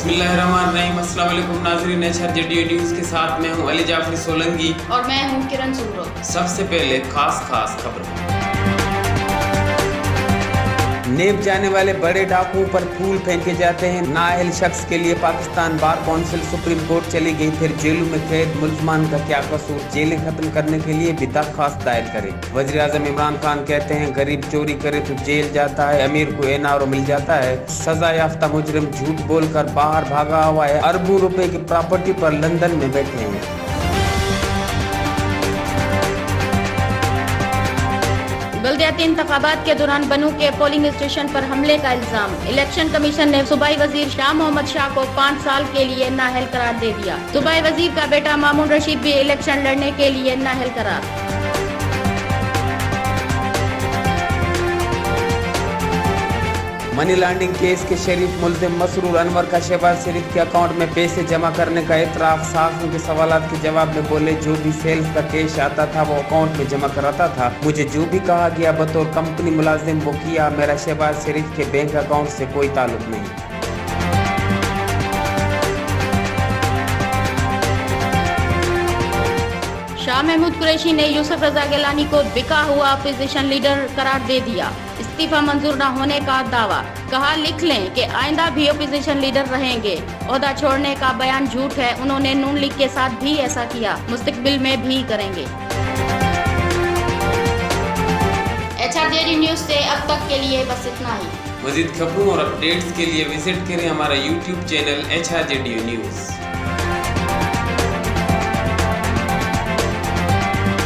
बिस्मिल्लाहिर्रहमानिर्रहीम। अस्सलाम वालेकुम नाज़रीन, HRJDO न्यूज़ के साथ मैं हूं अली जाफरी सोलंगी और मैं हूं किरण सुमरो। सबसे पहले खास खबर। नेप जाने वाले बड़े डाकुओं पर फूल फेंके जाते हैं। नाअहल शख्स के लिए Pakistan bar council supreme court चली गई। फिर जेलों में कैद मुल्जमान का क्या कसूर, जेलें खत्म करने के लिए भी दरख्वास्त दायर करे। वज़ीर आज़म इमरान खान कहते हैं गरीब चोरी करे तो जेल जाता है, अमीर को एनआरओ मिल जाता है। सजा याफ्ता मुजरिम झूठ बोलकर बाहर भागा हुआ है। अरबों रुपए की प्रॉपर्टी पर लंदन में बैठे हैं। बल्दियाती इंतखाबात के दौरान बनू के पोलिंग स्टेशन पर हमले का इल्जाम। इलेक्शन कमीशन ने सूबाई वजीर शाह मोहम्मद शाह को 5 साल के लिए नाअहल करार दे दिया। सूबाई वजीर का बेटा मामून रशीद भी इलेक्शन लड़ने के लिए नाअहल करार। मनी लॉन्ड्रिंग केस के शरीफ मुल्जिम मसरूर अनवर का शहबाज शरीफ के अकाउंट में पैसे जमा करने का इतराफ। साथियों के सवालात के जवाब में बोले जो भी सेल्स का कैश आता था वो अकाउंट में जमा कराता था। मुझे जो भी कहा गया बतौर कंपनी मुलाजिम वो किया। मेरा शहबाज शरीफ के बैंक अकाउंट से कोई ताल्लुक नहीं। शाह महमूद कुरैशी ने यूसुफ रजा गिलानी को बिका हुआ अपोजिशन लीडर करार दे दिया। इस्तीफा मंजूर न होने का दावा। कहा लिख लें कि आइंदा भी अपोजिशन लीडर रहेंगे। ओहदा छोड़ने का बयान झूठ है। उन्होंने नून लीग के साथ भी ऐसा किया, मुस्तकबिल में भी करेंगे। HRJD न्यूज़ से अब तक के लिए बस इतना ही। मज़ीद खबरों और अपडेट्स के लिए विजिट करें हमारा YouTube चैनल HRJDO न्यूज़।